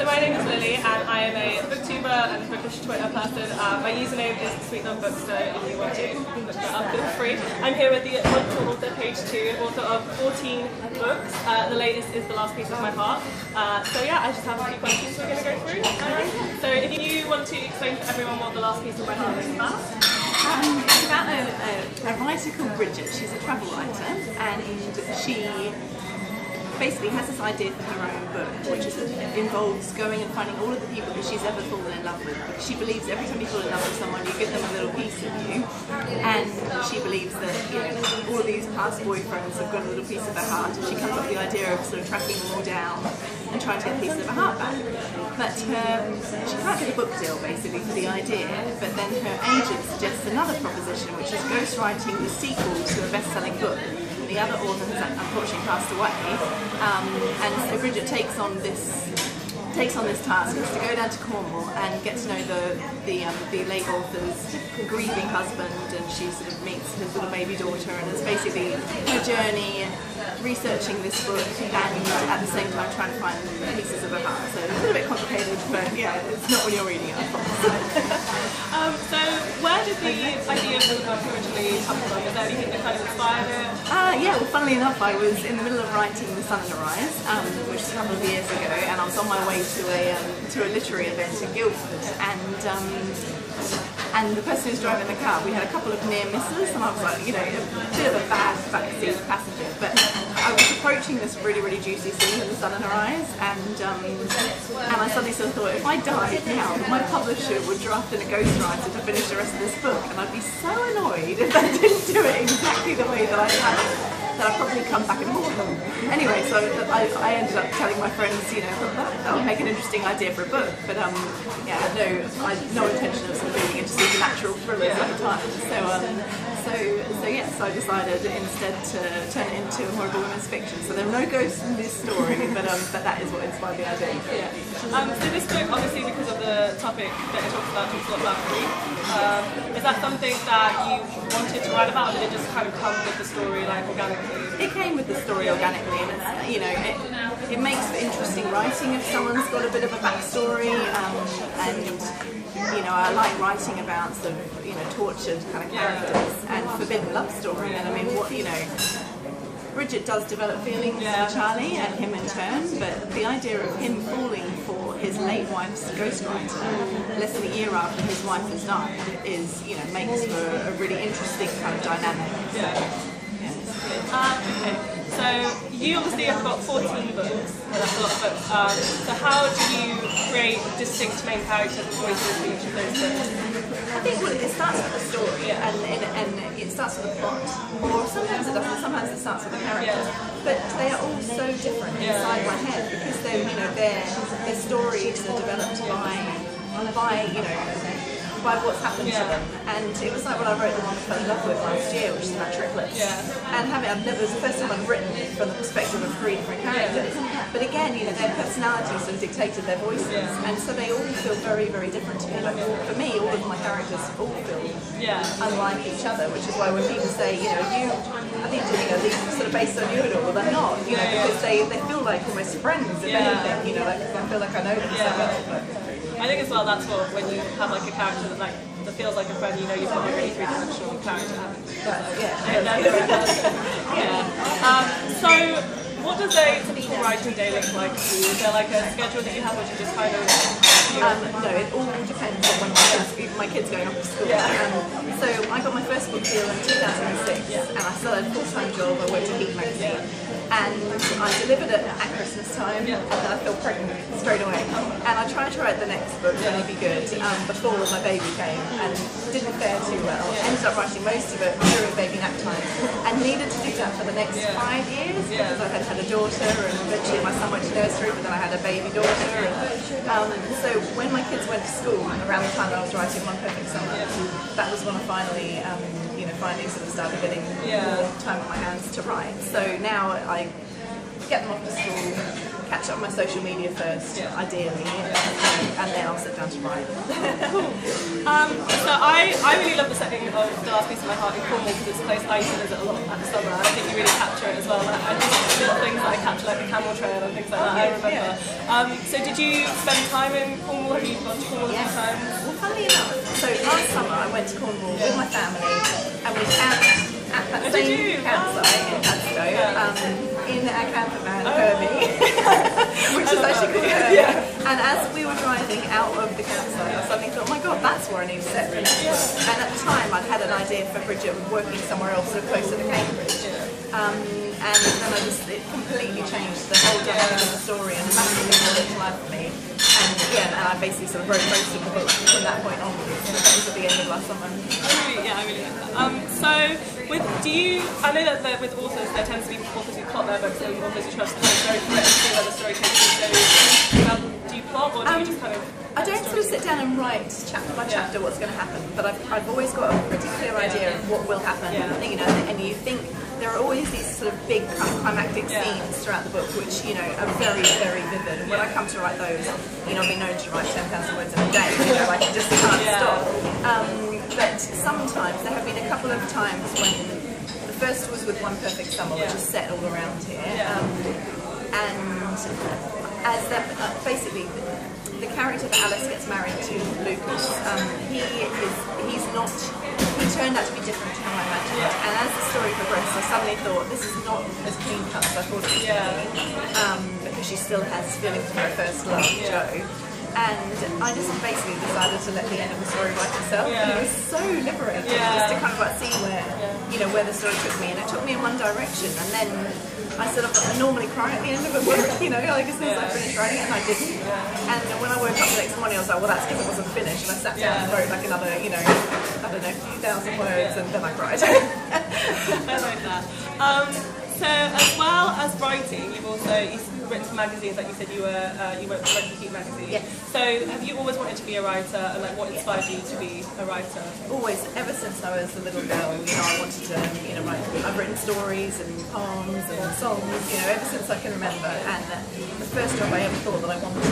So my name is Lily and I am a booktuber and bookish Twitter person. My username is Sweet Love Books, so if you want to look that up, feel free. I'm here with the wonderful author Paige Toon, author of 14 books. The latest is The Last Piece of My Heart. So yeah, I just have a few questions we're going to go through. So if you want to explain for everyone what The Last Piece of My Heart is about. It's about a writer called Bridget. She's a travel writer, and she basically has this idea for her own book, which involves going and finding all of the people that she's ever fallen in love with. Because she believes every time you fall in love with someone, you give them a little piece of you, and she believes that all of these past boyfriends have got a little piece of her heart, and she comes up with the idea of sort of tracking them all down and trying to get a piece of her heart back. But she can't get a book deal basically for the idea, but then her agent suggests another proposition, which is ghostwriting the sequel to a best-selling book. The other author has unfortunately passed away, and so Bridget takes on this task, is to go down to Cornwall and get to know the late author's grieving husband, and she sort of meets his little baby daughter, and it's basically her journey researching this book and at the same time trying to find pieces of her heart. So it's a little bit complicated, but yeah, it's not when you're reading it, I promise. So where did the idea of the book originally come from? Is there anything that kind of inspired it? Yeah, well, funnily enough, I was in the middle of writing The Sun and the Rise, which was a couple of years ago, and I was on my way to a literary event in Guildford, and the person who was driving the car, we had a couple of near misses, and I was like, a bit of a bad backseat passenger, but I was approaching this really, really juicy scene in The Sun and the Rise, and I suddenly sort of thought, if I died now, my publisher would draft in a ghostwriter to finish the rest of this book, and I'd be so annoyed if they didn't do it exactly the way that I had. That I'd probably come back and haunt them. Anyway, so I ended up telling my friends, that would make an interesting idea for a book, but yeah, I had no intention of sort of moving into supernatural thrillers at the time. So I decided instead to turn it into more of a women's fiction. So there are no ghosts in this story, but that is what inspired the idea. Yeah. So this book, obviously, because of the topic that it talks a lot about grief. Is that something that you wanted to write about, or did it just kind of come with the story, like organically? It came with the story organically, and it's, it makes for interesting writing if someone's got a bit of a backstory, and I like writing about sort of tortured kind of characters and forbidden love story. And I mean, Bridget does develop feelings for Charlie and him in turn, but the idea of him falling for his late wife's ghostwriter less than a year after his wife has died is, makes for a really interesting kind of dynamic. Okay. So you obviously have got 14 books. That's a lot of books. So how do you create distinct main characters and voices for each of those books? I think it starts with the story and it starts with the plot, or sometimes it doesn't. Sometimes it starts with the characters, but they are all so different inside my head because their stories are developed by what's happened to them. And it was like when I wrote the one I fell in love with last year, which is about triplets. And it was the first time I've written from the perspective of 3 different characters. But again, their personalities sort of dictated their voices, and so they all feel very, very different to me. Like for me, all of my characters all feel unlike each other, which is why when people say, I think these are sort of based on you at all, well, they're not, because they feel like almost friends, if anything, I feel like I know them so well. But I think as well that's what, when you have like a character that feels like a friend, you've got a really three-dimensional character, haven't you? So what does a typical writing day look like for you? Is there like a schedule that you have, or do you just kind of... no, it all depends on when my kids going off to school. So I got my first book deal in 2006, and I still had a full-time job. I worked at Heat magazine, and I delivered it at Christmas time, and then I fell pregnant straight away. And I tried to write the next book, Really Be Good, before my baby came, and didn't fare too well. Ended up writing most of it during baby nap time, and needed to do that for the next 5 years because I had a daughter, and eventually my son went to nursery, but then I had a baby daughter. And so when my kids went to school, around the time that I was writing One Perfect Summer, that was when I finally sort of started getting more time on my hands to write. So now I get them off to school, catch up my social media first, ideally, and then I'll sit down to write. Cool. So I really love the setting of The Last Piece of My Heart in Cornwall because it's a place I used to visit a lot at the summer. I think you really capture it as well. And just little things that I capture, like the camel trail and things like that, I remember. So did you spend time in Cornwall? Have you gone to Cornwall a few times? Well, funnily enough, so last summer I went to Cornwall with my family and we camped at that same campsite in Padstow, in our camper van, Herbie, which is actually called Herbie. And as we were driving out of the campsite, I suddenly thought, oh my god, that's where I need to set Bridget's book. And at the time I'd had an idea for Bridget working somewhere else sort of closer to Cambridge. And then it completely changed the whole dynamic of the story and massively brought it to life for me. And I basically sort of wrote most of the book from that point onwards. That was at the end of last summer. I really like that. I know that with authors, there tends to be authors who plot their books and authors who trust them to go through it and see where the story takes you. So do you plot or do you just kind of... I don't sort of sit down and write chapter by chapter what's going to happen, but I've always got a pretty clear idea of what will happen, you know, and you think there are always these sort of big climactic scenes throughout the book which, you know, are very, very vivid, and when I come to write those, you know, I've been known to write 10,000 words in a day, you know, like I just can't stop. But sometimes, there have been a couple of times when, the first was with One Perfect Summer, which is set all around here, and as that, basically, the character that Alice gets married to, Lucas, he turned out to be different to how I imagined. And as the story progressed, I suddenly thought, this is not as clean cut as I thought it was going to be, because she still has feelings for her first love, Joe. And I just basically decided to let the end of the story write itself. And it was so liberating just to kind of like see where, you know, where the story took me. And it took me in one direction. And then I sort of normally cry at the end of a book, you know, like as soon as I finished writing it, and I didn't. And when I woke up the next morning, I was like, well, that's because it wasn't finished. And I sat down and wrote like another, you know, I don't know, few thousand words, and then I cried. I like that. So as well as writing, you've written for magazines, like you said you wrote for Cute magazine. Yes. So have you always wanted to be a writer, and like what inspired you to be a writer? Always, ever since I was a little girl, you know, I wanted to, you know, write. I've written stories and poems and songs, you know, ever since I can remember. And the first job I ever thought that I wanted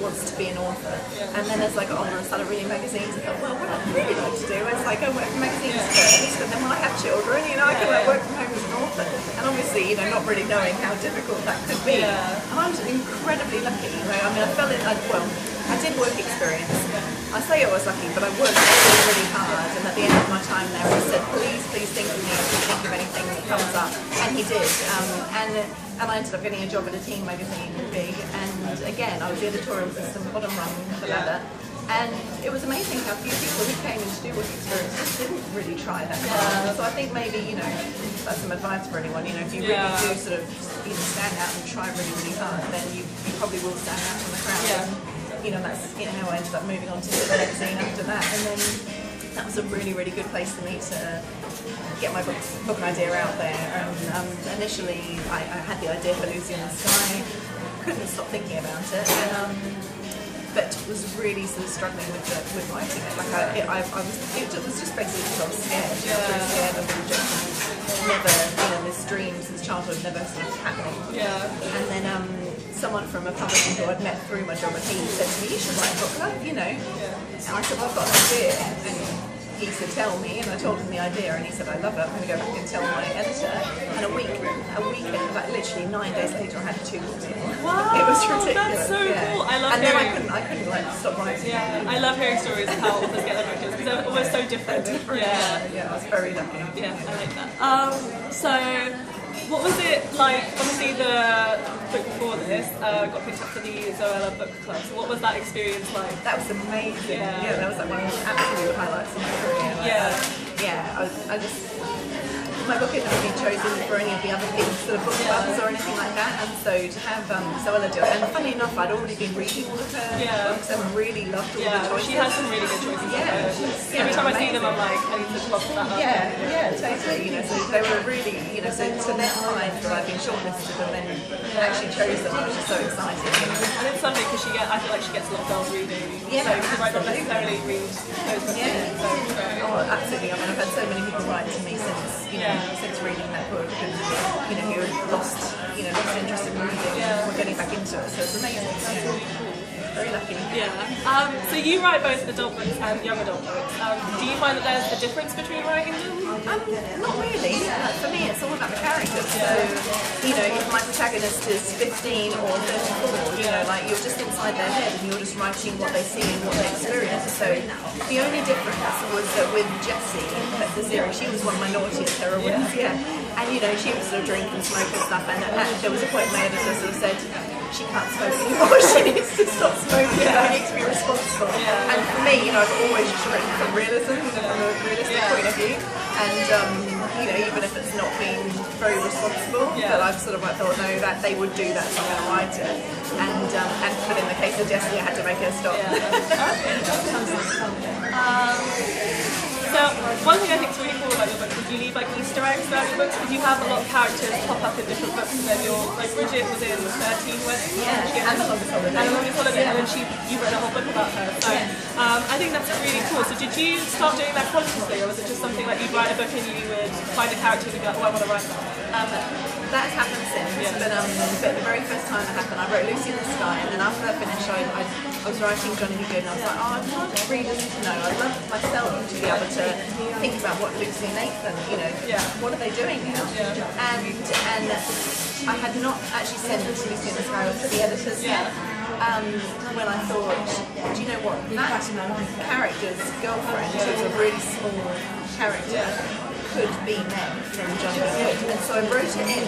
was to be an author. And then as I got older and started reading magazines, I thought, well, what I'd really like to do is like go work for magazines first, and then when I have children, you know, I can work from home as an author. And obviously, you know, not really knowing how difficult that could be. And I was incredibly lucky. Right? I mean, I did work experience. I say I was lucky, but I worked really, really hard. And at the end of my time there, I said, please think of me if you think of anything that comes up. And he did. And I ended up getting a job at a teen magazine, big. And again, I was the editorial assistant, bottom rung of the ladder. And it was amazing how few people who came in to do work experience just didn't really try that hard. So I think maybe, you know, that's some advice for anyone. You know, if you really do sort of stand out and try really, really hard, then you probably will stand out from the crowd. And, you know, that's how I ended up moving on to the magazine after that. And then that was a really, really good place for me to get my book idea out there. And initially, I had the idea for Lucy in the Sky. Couldn't stop thinking about it. But was really sort of struggling with writing it. Like it was just basically because I was scared. I was really scared of the rejection. Never, you know, this dream since childhood never sort of happening. And then someone from a publisher who I'd met through my job at He said to me, you should write a book club, you know. And I said, well, I've got an idea. And he said, tell me, and I told him the idea, and he said, I love it, I'm going to go back and tell my editor. And a week, like literally 9 days later, I had 2 books out. Wow, it was ridiculous. That's so cool. I love and hearing. then I couldn't like stop writing. I love hearing stories of how authors get their books because they're always so different. I was very lucky. Yeah, I like that. So, what was it like? Obviously, the book before this got picked up for the Zoella Book Club. So, what was that experience like? That was amazing. Yeah, that was like one of the absolute highlights of my career. Like, my book had never been chosen for any of the other kids' sort of book clubs or anything like that, and so to have Zoella do it, and funny enough, I'd already been reading all of her books and really loved all the choices. She has some really good choices. Every time I see them, I'm like, I need to plug that up. Totally. You know, so they were really, you know, so to then find that I've been shortlisted and then actually chose them, I was just so excited. And it's lovely because does she get? I feel like she gets a lot of girls reading. Yeah, so you might not necessarily read those books. Yeah. So, Oh, absolutely. I mean, I've had so many people write to me since reading that book, and who had lost interest in reading, we're getting back into it. So it's amazing. Very lucky. Yeah. So you write both adult books and young adult books. Do you find that there's a difference between writing them? Not really. For me, it's all about the characters. So, if my protagonist is 15 or 34, you're just inside their head and you're just writing what they see and what they experience. So the only difference was that with Jessie, the series, she was one of my naughtiest heroines. Yeah. And she would sort of drink and smoke and stuff. And there was a point my editor sort of said, she can't smoke anymore, she needs to stop smoking, I need to be responsible. Yeah. And for me, I've always just written from realism, from a realistic point of view. And even if it's not been very responsible, but I've sort of thought, no, that they would do that, so I'm going to write it. But in the case of Jessie, I had to make her stop. So one thing I think is really cool about your book is you leave Easter eggs throughout your books, because you have a lot of characters pop up in different books, and then Bridget was in 13 Weddings, and The Longest Holiday, and then you've written a whole book about her. So I think that's really cool. So did you start doing that consciously, or was it just something like you'd write a book and you would find a character and go, oh, I want to write about that? That has happened since, but the very first time it happened, I wrote Lucy in the Sky, and then after that finished, I was writing Johnny Be Good, and I was like, I want readers to know. I'd love myself to be able to think about what Lucy and Nathan, what are they doing now? And I had not actually sent Lucy in the Sky to the editors yet. When I thought, do you know what, that character's girlfriend, who was a really small character, could be Meg from Johnny Be Good. And so I wrote it in,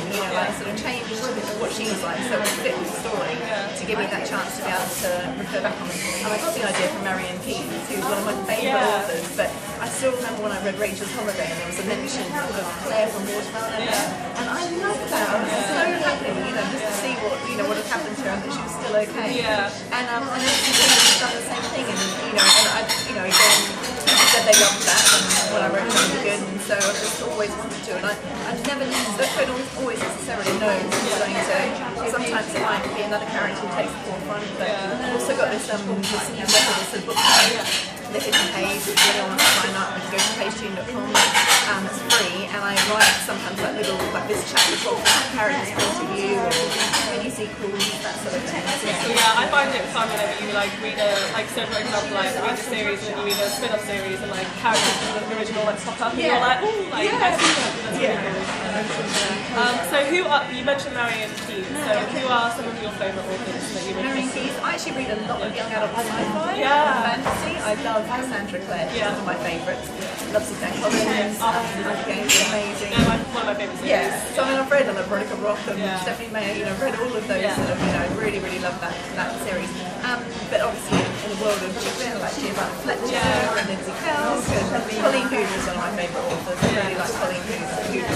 sort of changed what she's like, so it would fit with the story, to give me that chance to be able to refer back on it. And I got the idea from Marianne Keyes, who's one of my favourite authors, but I still remember when I read Rachel's Holiday and there was a mention of Claire from Waterstones in there, and I loved that. I was so happy, just to see what had happened to her and that she was still okay. And she's done the same thing, and again, people said they loved that when I wrote Johnny Be Good, and so I just always wanted to, and I never don't always necessarily know who's going to. Sometimes it might be another character who takes the forefront, but I've also got this newsletter, this book, The Hidden Page. If you want to sign up, you can go to PaigeToon.com. It's free, and I write sometimes this chapter from a character's point of view, or mini sequels, that sort of thing. Yeah, I find it fun whenever you read so for example, read a series and you read a spin-off series and characters from the original pop up and you're like, oh, I see that. That's really cool. So you mentioned Marianne Keyes, so who are some of your favourite authors that you read? Marianne Keyes, I actually read a lot of young adult sci-fi and fantasy. I love Cassandra Clare, she's one of my favourites. Love Suzanne Collins, again, she's amazing. Yeah, one of my favourite series. Yes, so I've read Veronica Roth and Stephanie Meyer, read all of those really, really love that series. But obviously in the world of children, like Giovanna Fletcher and Lindsay Kells, and Colleen Hoover is one of my favourite authors. I really like Colleen Hoover.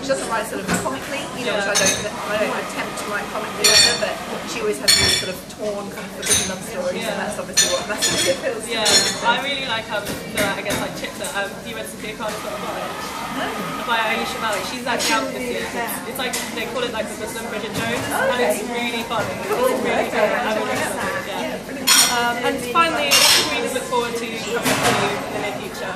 She doesn't write sort of comically, which I don't attempt to write comically with her, but she always has these sort of torn, kind of forbidden love stories, and that's obviously what massively appeals to me. I really like Chipper. You read Sophia Carter's Got a Vomit by Aisha Malik. She's actually out this year. It's like they call it the Muslim Bridget Jones, and it's really funny. It's really good. I really love it. And finally, what can readers look forward to coming to you in the near future?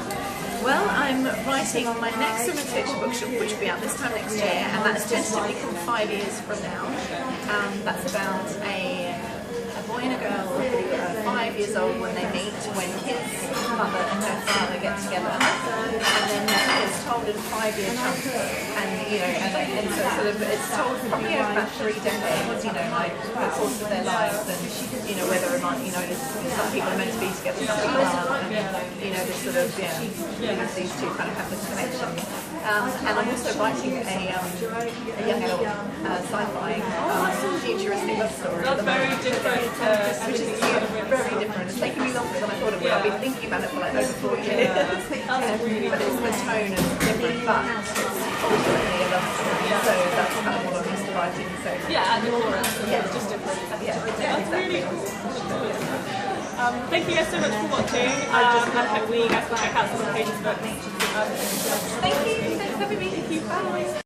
Well, I'm writing my next summer fiction book, which will be out this time next year, and that's tentatively called 5 Years From Now. That's about a boy and a girl who are 5 years old when they meet, when his mother and her father get together, and then it's told in 5-year chunks, and so sort of it's told probably over about 3 decades, the course of their lives, and whether or not some people are meant to be together, some people aren't, and this sort of these two kind of have this connection. And I'm also writing a young adult sci-fi futuristic love story. That's very different. Which is very different. It's taken me longer than I thought it would. I've been thinking about it for over 4 years. But it's the tone is different, but it's ultimately a love story. So that's kind of what I'm used to writing. So at the core, it's just different. That's really cool. Thank you guys so much for watching. And hopefully you guys will check out some of Paige's books. Thank you. Thanks for having me. Thank you. Bye.